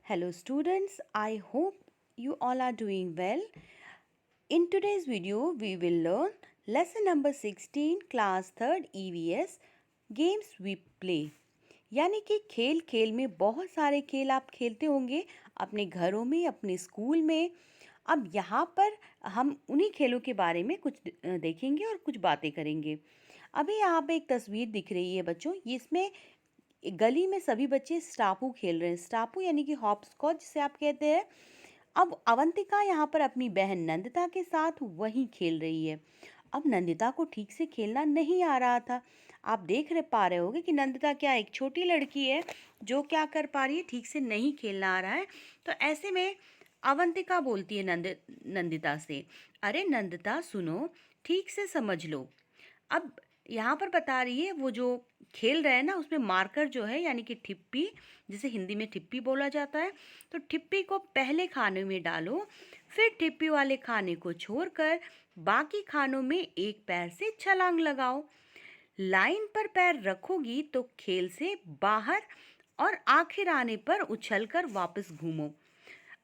Hello students, I hope you all are doing well. In today's video, we will learn lesson number 16 class 3rd EVS games we play. यानी कि खेल खेल में बहुत सारे खेल आप खेलते होंगे अपने घरों में, अपने स्कूल में। अब यहाँ पर हम उन्हीं खेलों के बारे में कुछ देखेंगे और कुछ बातें करेंगे। अभी यहाँ पे एक तस्वीर दिख रही है बच्चों, इसमें गली में सभी बच्चे स्टापू खेल रहे हैं। स्टापू यानी कि हॉपस्कॉच जिसे आप कहते हैं। अब अवंतिका यहाँ पर अपनी बहन नंदिता के साथ वहीं खेल रही है। अब नंदिता को ठीक से खेलना नहीं आ रहा था। आप पा रहे होगे कि नंदिता क्या एक छोटी लड़की है जो क्या कर पा रही है, ठीक से नहीं खेलना आ रहा है। तो ऐसे में अवंतिका बोलती है नंदिता से, अरे नंदिता सुनो, ठीक से समझ लो। अब यहाँ पर बता रही है वो जो खेल रहे हैं ना, उसमें मार्कर जो है यानी कि ठिप्पी, जिसे हिंदी में ठिप्पी बोला जाता है, तो ठिप्पी को पहले खाने में डालो, फिर ठिप्पी वाले खाने को छोड़कर बाकी खानों में एक पैर से छलांग लगाओ। लाइन पर पैर रखोगी तो खेल से बाहर और आखिर आने पर उछलकर वापस घूमो।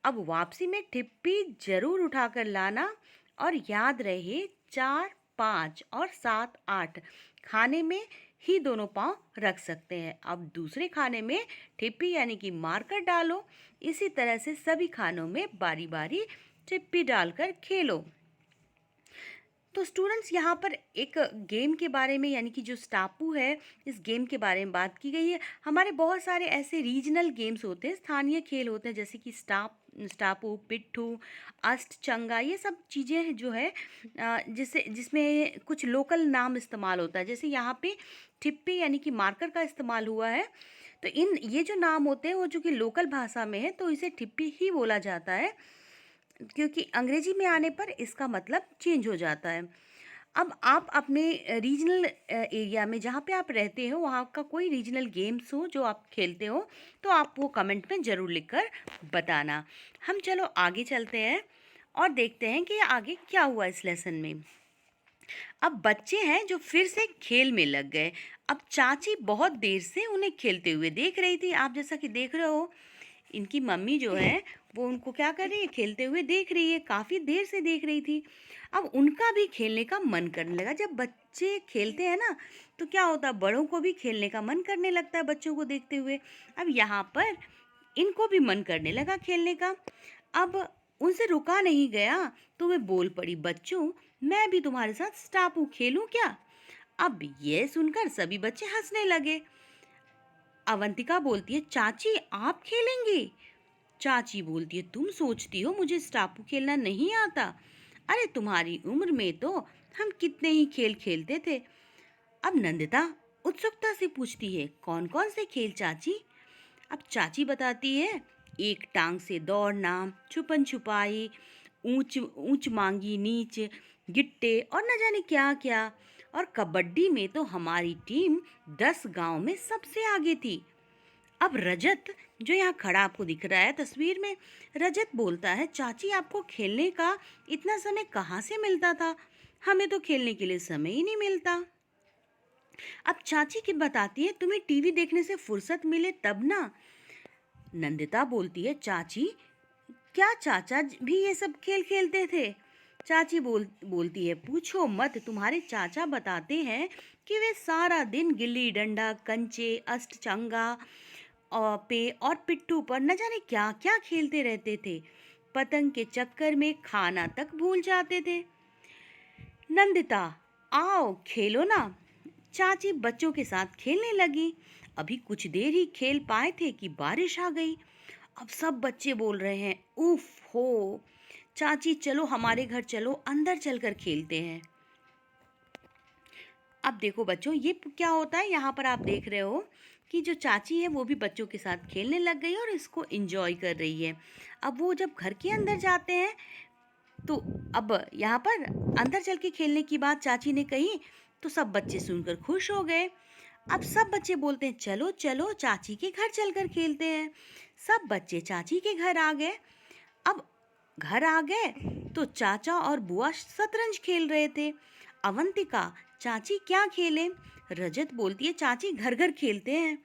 अब वापसी में ठिप्पी जरूर उठाकर लाना और याद रहे 4, 5 और 7, 8 खाने में ही दोनों पांव रख सकते हैं। अब दूसरे खाने में ठिप्पी यानी कि मार्कर डालो। इसी तरह से सभी खानों में बारी बारी ठिप्पी डालकर खेलो। तो स्टूडेंट्स, यहाँ पर एक गेम के बारे में यानी कि जो स्टापू है, इस गेम के बारे में बात की गई है। हमारे बहुत सारे ऐसे रीजनल गेम्स होते हैं, स्थानीय खेल होते हैं, जैसे कि स्टापू, पिट्ठू, अष्टचंगा, ये सब चीज़ें जो है जिसमें कुछ लोकल नाम इस्तेमाल होता है। जैसे यहाँ पे ठिप्पी यानी कि मार्कर का इस्तेमाल हुआ है। तो ये जो नाम होते हैं वो जो कि लोकल भाषा में है, तो इसे ठिप्पी ही बोला जाता है, क्योंकि अंग्रेजी में आने पर इसका मतलब चेंज हो जाता है। अब आप अपने रीजनल एरिया में जहाँ पे आप रहते हो, वहाँ का कोई रीजनल गेम्स हो जो आप खेलते हो, तो आप वो कमेंट में ज़रूर लिखकर बताना। हम चलो आगे चलते हैं और देखते हैं कि आगे क्या हुआ इस लेसन में। अब बच्चे हैं जो फिर से खेल में लग गए। अब चाची बहुत देर से उन्हें खेलते हुए देख रही थी। आप जैसा कि देख रहे हो, इनकी मम्मी जो है वो उनको क्या कर रही है, खेलते हुए देख रही है, काफ़ी देर से देख रही थी। अब उनका भी खेलने का मन करने लगा। जब बच्चे खेलते हैं ना, तो क्या होता है, बड़ों को भी खेलने का मन करने लगता है बच्चों को देखते हुए। अब यहाँ पर इनको भी मन करने लगा खेलने का। अब उनसे रुका नहीं गया, तो वे बोल पड़ी, बच्चों मैं भी तुम्हारे साथ स्टापू खेलूं क्या? अब ये सुनकर सभी बच्चे हंसने लगे। अवंतिका बोलती है, चाची आप खेलेंगे? चाची बोलती है, तुम सोचती हो मुझे स्टापू खेलना नहीं आता? अरे तुम्हारी उम्र में तो हम कितने ही खेल खेलते थे। अब नंदिता उत्सुकता से पूछती है, कौन कौन से खेल चाची? अब चाची बताती है, एक टांग से दौड़ना, छुपन छुपाई, ऊंच ऊंच मांगी नीच, गिट्टे और न जाने क्या क्या। और कबड्डी में तो हमारी टीम 10 गांव में सबसे आगे थी। अब रजत, जो यहाँ खड़ा आपको दिख रहा है तस्वीर में, रजत बोलता है, चाची आपको खेलने का इतना समय कहाँ से मिलता था? हमें तो खेलने के लिए समय ही नहीं मिलता। अब चाची की बताती है, तुम्हें टीवी देखने से फुर्सत मिले तब ना। नंदिता बोलती है, चाची क्या चाचा भी ये सब खेल खेलते थे? चाची बोलती है, पूछो मत, तुम्हारे चाचा बताते हैं कि वे सारा दिन गिल्ली डंडा, कंचे, अष्टचंगा पे और पिट्ठू पर न जाने क्या क्या खेलते रहते थे। पतंग के चक्कर में खाना तक भूल जाते थे। नंदिता, आओ खेलो ना। चाची बच्चों के साथ खेलने लगी। अभी कुछ देर ही खेल पाए थे कि बारिश आ गई। अब सब बच्चे बोल रहे हैं, उफ हो, चाची चलो हमारे घर चलो, अंदर चलकर खेलते हैं। अब देखो बच्चों, ये क्या होता है, यहाँ पर आप देख रहे हो कि जो चाची है वो भी बच्चों के साथ खेलने लग गई और इसको एंजॉय कर रही है। अब वो जब घर के अंदर जाते हैं, तो अब यहाँ पर अंदर चल के खेलने की बात चाची ने कही, तो सब बच्चे सुनकर खुश हो गए। अब सब बच्चे बोलते हैं, चलो चलो चाची के घर चलकर खेलते हैं। सब बच्चे चाची के घर आ गए। अब घर आ गए तो चाचा और बुआ शतरंज खेल रहे थे। अवंतिका, चाची क्या खेलें? रजत बोलती है, चाची घर घर खेलते हैं।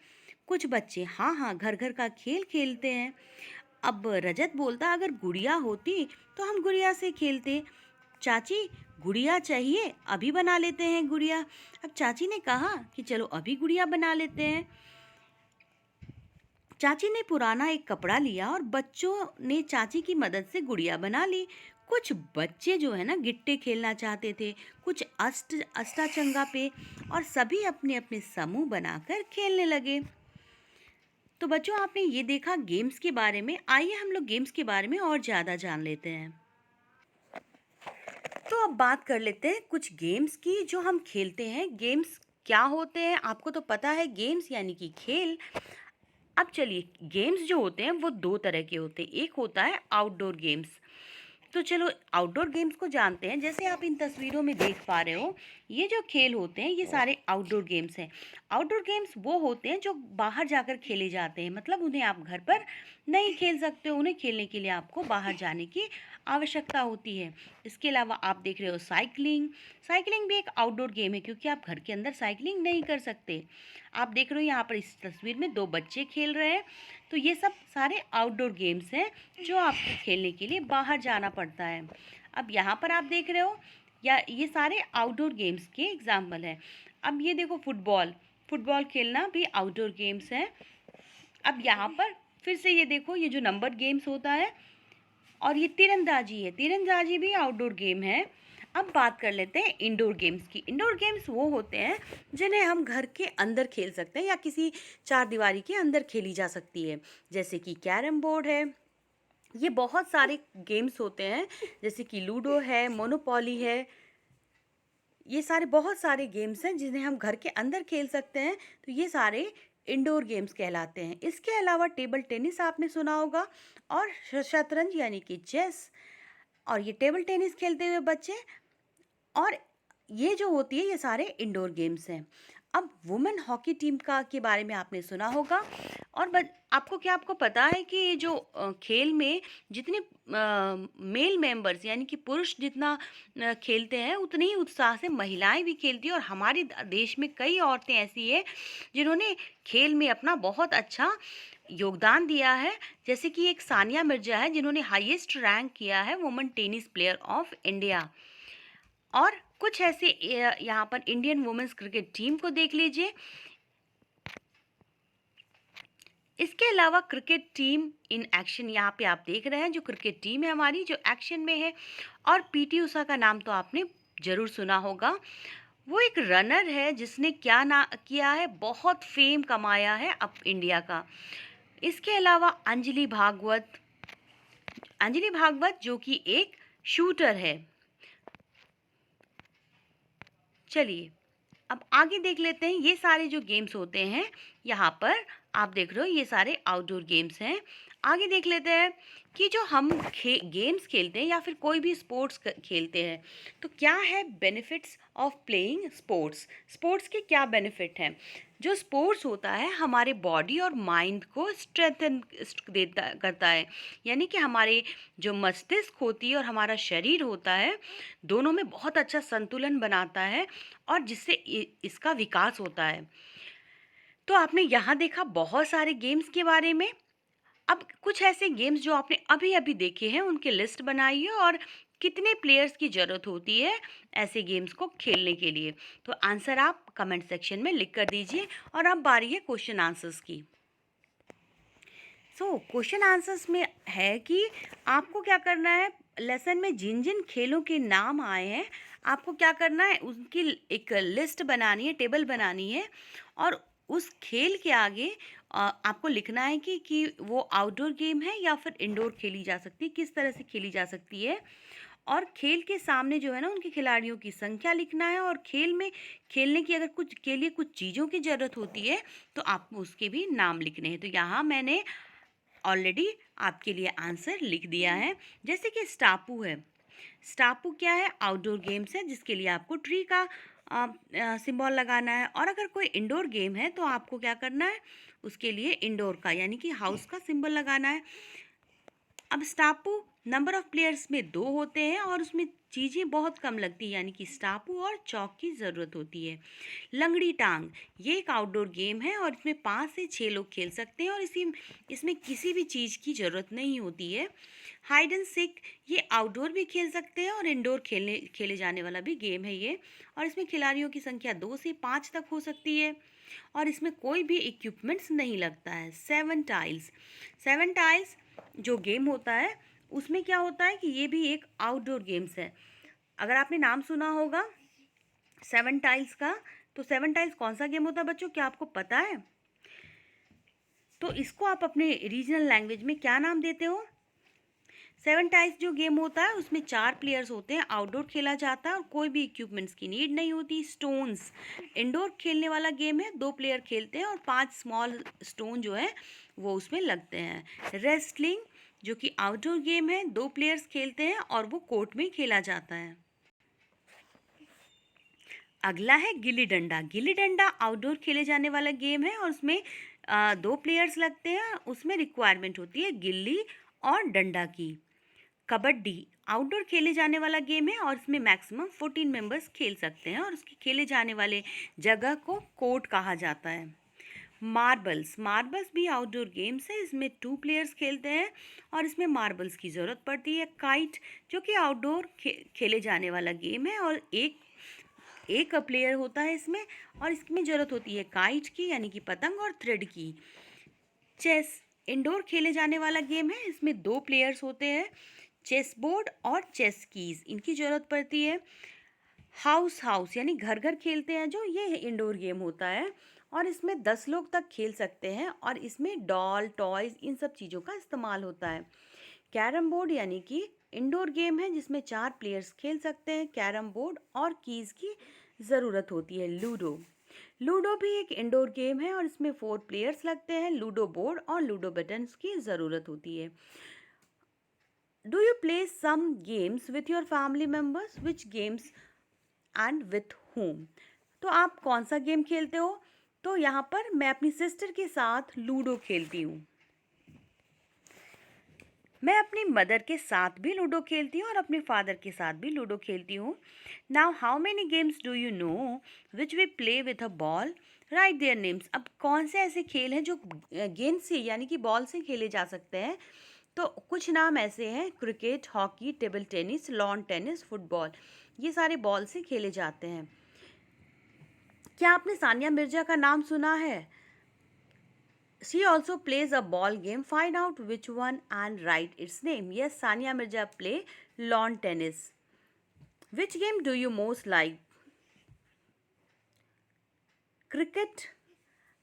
कुछ बच्चे हाँ हाँ घर घर का खेल खेलते हैं। अब रजत बोलता अगर गुड़िया होती तो हम गुड़िया से खेलते। चाची गुड़िया चाहिए, अभी बना लेते हैं गुड़िया। अब चाची ने कहा कि चलो अभी गुड़िया बना लेते हैं। चाची ने पुराना एक कपड़ा लिया और बच्चों ने चाची की मदद से गुड़िया बना ली। कुछ बच्चे जो है ना गिट्टे खेलना चाहते थे, कुछ अस्टाचंगा पे, और सभी अपने अपने समूह बनाकर खेलने लगे। तो बच्चों आपने ये देखा गेम्स के बारे में। आइए हम लोग गेम्स के बारे में और ज़्यादा जान लेते हैं। तो अब बात कर लेते हैं कुछ गेम्स की जो हम खेलते हैं। गेम्स क्या होते हैं आपको तो पता है, गेम्स यानी कि खेल। अब चलिए, गेम्स जो होते हैं वो दो तरह के होते हैं। एक होता है आउटडोर गेम्स। तो चलो आउटडोर गेम्स को जानते हैं। जैसे आप इन तस्वीरों में देख पा रहे हो, ये जो खेल होते हैं ये सारे आउटडोर गेम्स हैं। आउटडोर गेम्स वो होते हैं जो बाहर जाकर खेले जाते हैं, मतलब उन्हें आप घर पर नहीं खेल सकते हो, उन्हें खेलने के लिए आपको बाहर जाने की आवश्यकता होती है। इसके अलावा आप देख रहे हो साइकिलिंग। साइकिलिंग भी एक आउटडोर गेम है क्योंकि आप घर के अंदर साइकिलिंग नहीं कर सकते। आप देख रहे हो यहाँ पर इस तस्वीर में दो बच्चे खेल रहे हैं। तो ये सब सारे आउटडोर गेम्स हैं जो आपको खेलने के लिए बाहर जाना पड़ता है। अब यहाँ पर आप देख रहे हो, या ये सारे आउटडोर गेम्स के एग्जाम्पल हैं। अब ये देखो फुटबॉल, फुटबॉल खेलना भी आउटडोर गेम्स है। अब यहाँ पर फिर से ये देखो, ये जो नंबर गेम्स होता है, और ये तीरंदाजी है, तीरंदाजी भी आउटडोर गेम है। अब बात कर लेते हैं इंडोर गेम्स की। इंडोर गेम्स वो होते हैं जिन्हें हम घर के अंदर खेल सकते हैं या किसी चार दीवारी के अंदर खेली जा सकती है। जैसे कि कैरम बोर्ड है, ये बहुत सारे गेम्स होते हैं, जैसे कि लूडो है, मोनोपोली है। ये सारे बहुत सारे गेम्स हैं जिन्हें हम घर के अंदर खेल सकते हैं। तो ये सारे इंडोर गेम्स कहलाते हैं। इसके अलावा टेबल टेनिस आपने सुना होगा, और शतरंज यानी कि चेस, और ये टेबल टेनिस खेलते हुए बच्चे, और ये जो होती है ये सारे इंडोर गेम्स हैं। अब वुमेन हॉकी टीम का के बारे में आपने सुना होगा। और आपको पता है कि ये जो खेल में जितने मेल मेंबर्स यानी कि पुरुष जितना खेलते हैं, उतने ही उत्साह से महिलाएं भी खेलती हैं। और हमारे देश में कई औरतें ऐसी हैं जिन्होंने खेल में अपना बहुत अच्छा योगदान दिया है। जैसे कि एक सानिया मिर्जा है जिन्होंने हाईएस्ट रैंक किया है women tennis player of India. और कुछ ऐसे यहाँ पर इंडियन वुमेन्स क्रिकेट टीम को देख लीजिए। इसके अलावा क्रिकेट टीम इन एक्शन यहाँ पे आप देख रहे हैं, जो क्रिकेट टीम है हमारी जो एक्शन में है। और पीटी उषा का नाम तो आपने ज़रूर सुना होगा। वो एक रनर है जिसने क्या ना किया है, बहुत फेम कमाया है अब इंडिया का। इसके अलावा अंजलि भागवत, अंजलि भागवत जो कि एक शूटर है। चलिए अब आगे देख लेते हैं। ये सारे जो गेम्स होते हैं यहाँ पर आप देख रहे हो, ये सारे आउटडोर गेम्स हैं। आगे देख लेते हैं कि जो हम गेम्स खेलते हैं या फिर कोई भी स्पोर्ट्स खेलते हैं, तो क्या है benefits of playing sports. Sports के क्या बेनिफिट हैं। जो स्पोर्ट्स होता है हमारे बॉडी और माइंड को स्ट्रेंथन देता करता है, यानी कि हमारे जो मस्तिष्क होती है और हमारा शरीर होता है, दोनों में बहुत अच्छा संतुलन बनाता है, और जिससे इसका विकास होता है। तो आपने यहाँ देखा बहुत सारे गेम्स के बारे में। अब कुछ ऐसे गेम्स जो आपने अभी अभी देखे हैं उनकी लिस्ट बनाइए, और कितने प्लेयर्स की ज़रूरत होती है ऐसे गेम्स को खेलने के लिए। तो आंसर आप कमेंट सेक्शन में लिख कर दीजिए। और अब बारी है क्वेश्चन आंसर्स की। क्वेश्चन आंसर्स में है कि आपको क्या करना है, लेसन में जिन जिन खेलों के नाम आए हैं आपको क्या करना है, उनकी एक लिस्ट बनानी है, टेबल बनानी है। और उस खेल के आगे आपको लिखना है कि वो आउटडोर गेम है या फिर इंडोर खेली जा सकती है, किस तरह से खेली जा सकती है। और खेल के सामने जो है ना उनके खिलाड़ियों की संख्या लिखना है। और खेल में खेलने की अगर कुछ के लिए कुछ चीज़ों की ज़रूरत होती है तो आपको उसके भी नाम लिखने हैं। तो यहाँ मैंने ऑलरेडी आपके लिए आंसर लिख दिया है। जैसे कि स्टापू है। स्टापू क्या है, आउटडोर गेम्स है जिसके लिए आपको ट्री का सिंबल लगाना है। और अगर कोई इंडोर गेम है तो आपको क्या करना है, उसके लिए इंडोर का यानी कि हाउस का सिंबल लगाना है। अब स्टापू नंबर ऑफ प्लेयर्स में 2 होते हैं और उसमें चीज़ें बहुत कम लगती है, यानी कि स्टापू और चौक की ज़रूरत होती है। लंगड़ी टांग, ये एक आउटडोर गेम है और इसमें 5 से 6 लोग खेल सकते हैं और इसमें किसी भी चीज़ की ज़रूरत नहीं होती है। हाइड एंड सीक, ये आउटडोर भी खेल सकते हैं और इंडोर खेले जाने वाला भी गेम है ये, और इसमें खिलाड़ियों की संख्या 2 से 5 तक हो सकती है और इसमें कोई भी इक्विपमेंट्स नहीं लगता है। 7 टाइल्स जो गेम होता है उसमें क्या होता है कि ये भी एक आउटडोर गेम्स है। अगर आपने नाम सुना होगा 7 टाइल्स का, तो 7 टाइल्स कौन सा गेम होता है बच्चों, क्या आपको पता है? तो इसको आप अपने रीजनल लैंग्वेज में क्या नाम देते हो? 7 टाइल्स जो गेम होता है उसमें 4 प्लेयर्स होते हैं, आउटडोर खेला जाता है और कोई भी इक्विपमेंट्स की नीड नहीं होती। स्टोन्स, इंडोर खेलने वाला गेम है, 2 प्लेयर खेलते हैं और 5 स्मॉल स्टोन जो है वो उसमें लगते हैं। रेसलिंग जो कि आउटडोर गेम है, 2 प्लेयर्स खेलते हैं और वो कोर्ट में खेला जाता है। अगला है गिल्ली डंडा। गिल्ली डंडा आउटडोर खेले जाने वाला गेम है और उसमें 2 प्लेयर्स लगते हैं, उसमें रिक्वायरमेंट होती है गिल्ली और डंडा की। कबड्डी आउटडोर खेले जाने वाला गेम है और इसमें मैक्सिमम 14 मेंबर्स खेल सकते हैं और उसके खेले जाने वाले जगह को कोर्ट कहा जाता है। मार्बल्स भी आउटडोर गेम्स है, इसमें 2 प्लेयर्स खेलते हैं और इसमें मार्बल्स की ज़रूरत पड़ती है। काइट जो कि आउटडोर खेले जाने वाला गेम है और एक प्लेयर होता है इसमें और इसमें ज़रूरत होती है काइट की यानी कि पतंग और थ्रेड की। चेस इंडोर खेले जाने वाला गेम है, इसमें 2 प्लेयर्स होते हैं। चेस बोर्ड और चेस कीज़ इनकी ज़रूरत पड़ती है। हाउस यानी घर घर खेलते हैं जो, ये इंडोर गेम होता है और इसमें 10 लोग तक खेल सकते हैं और इसमें डॉल टॉयज़ इन सब चीज़ों का इस्तेमाल होता है। कैरम बोर्ड यानी कि इंडोर गेम है जिसमें 4 प्लेयर्स खेल सकते हैं। कैरम बोर्ड और कीज़ की ज़रूरत होती है। लूडो भी एक इंडोर गेम है और इसमें 4 प्लेयर्स लगते हैं। लूडो बोर्ड और लूडो बटन्स की ज़रूरत होती है। Do you play some games with your family members? Which games and with home? तो आप कौन सा गेम खेलते हो? तो यहाँ पर मैं अपनी सिस्टर के साथ लूडो खेलती हूँ। मैं अपनी मदर के साथ भी लूडो खेलती हूँ और अपने फादर के साथ भी लूडो खेलती हूँ। Now how many games do you know which we play with a ball? Write their names. अब कौन से ऐसे खेल हैं जो गेंद से यानी कि बॉल से खेले जा सकते हैं? तो कुछ नाम ऐसे हैं: cricket, hockey, table tennis, lawn tennis, football. ये सारे बॉल से खेले जाते हैं। क्या आपने सानिया मिर्जा का नाम सुना है? She also plays a ball game. Find out which one and write its name. Yes, Sania Mirza play lawn tennis. Which game do you most like? Cricket.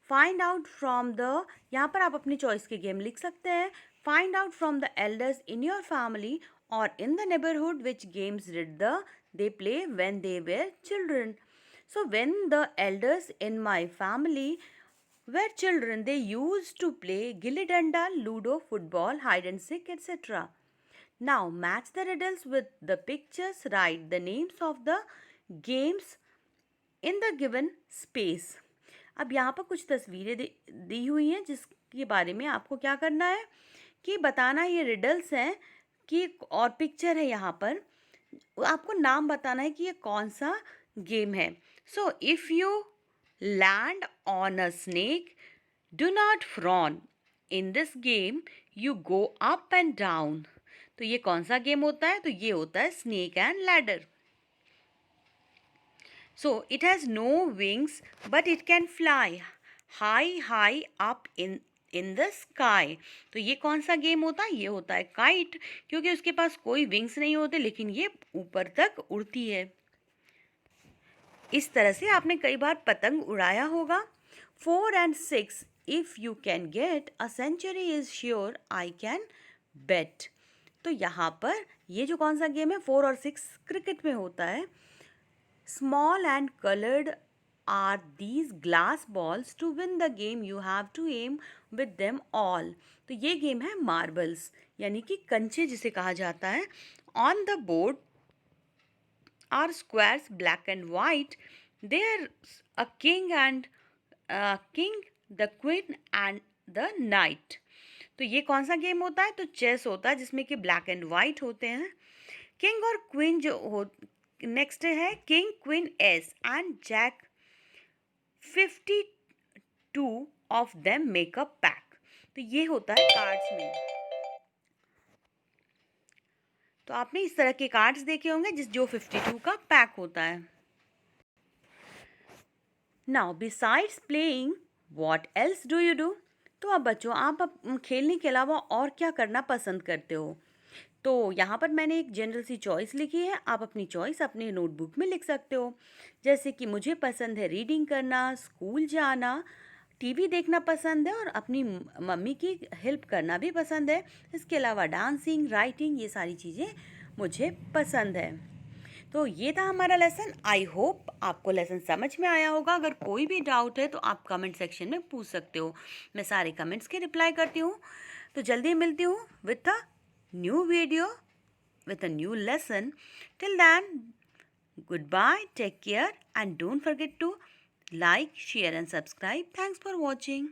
Find out from the, यहाँ पर आप अपनी choice के game लिख सकते हैं. Find out from the elders in your family or in the neighborhood which games did they play when they were children. So when the elders in my family were children, they used to play gilli danda, ludo, football, hide and seek, etc. Now match the riddles with the pictures. Write the names of the games in the given space. अब यहाँ पर कुछ तस्वीरें दी हुई हैं जिसके बारे में आपको क्या करना है कि बताना ये रिडल्स हैं कि, और पिक्चर है यहाँ पर, आपको नाम बताना है कि ये कौन सा गेम है. So if you land on a snake, do not frown. In this game, you go up and down. तो ये कौन सा गेम होता है? तो ये होता है snake and ladder. So it has no wings, but it can fly high up in the sky. तो ये कौन सा गेम होता है? ये होता है काइट, क्योंकि उसके पास कोई विंग्स नहीं होते लेकिन ये ऊपर तक उड़ती है. इस तरह से आपने कई बार पतंग उड़ाया होगा. 4 and 6, if you can get a century is sure, I can bet. तो यहाँ पर ये जो कौन सा गेम है 4 और 6 क्रिकेट में होता है. Small and colored are these glass balls. To win the game you have to aim with them all. तो ये गेम है मार्बल्स यानी कि कंचे जिसे कहा जाता है. On the board are squares black and white. There's a king, the queen and the knight. तो ये कौन सा गेम होता है? तो चेस होता है, जिसमें कि ब्लैक एंड वाइट होते हैं। किंग और क्वीन जो हो, नेक्स्ट है king queen ace and jack 52 of them make a pack. तो ये होता है कार्ड्स में। तो आपने इस तरह के कार्ड्स देखे होंगे जो 52 का पैक होता है। Now besides playing what else do you do? तो अब बच्चों, आप खेलने के अलावा और क्या करना पसंद करते हो? तो यहाँ पर मैंने एक जनरल सी चॉइस लिखी है, आप अपनी चॉइस अपने नोटबुक में लिख सकते हो। जैसे कि मुझे पसंद है रीडिंग करना, स्कूल जाना, टीवी देखना पसंद है और अपनी मम्मी की हेल्प करना भी पसंद है। इसके अलावा डांसिंग, राइटिंग, ये सारी चीज़ें मुझे पसंद है। तो ये था हमारा लेसन। आई होप आपको लेसन समझ में आया होगा। अगर कोई भी डाउट है तो आप कमेंट सेक्शन में पूछ सकते हो, मैं सारे कमेंट्स के रिप्लाई करती हूँ। तो जल्दी मिलती हूँ with a new video with a new lesson. Till then, goodbye, take care, and don't forget to like, share, and subscribe. Thanks for watching.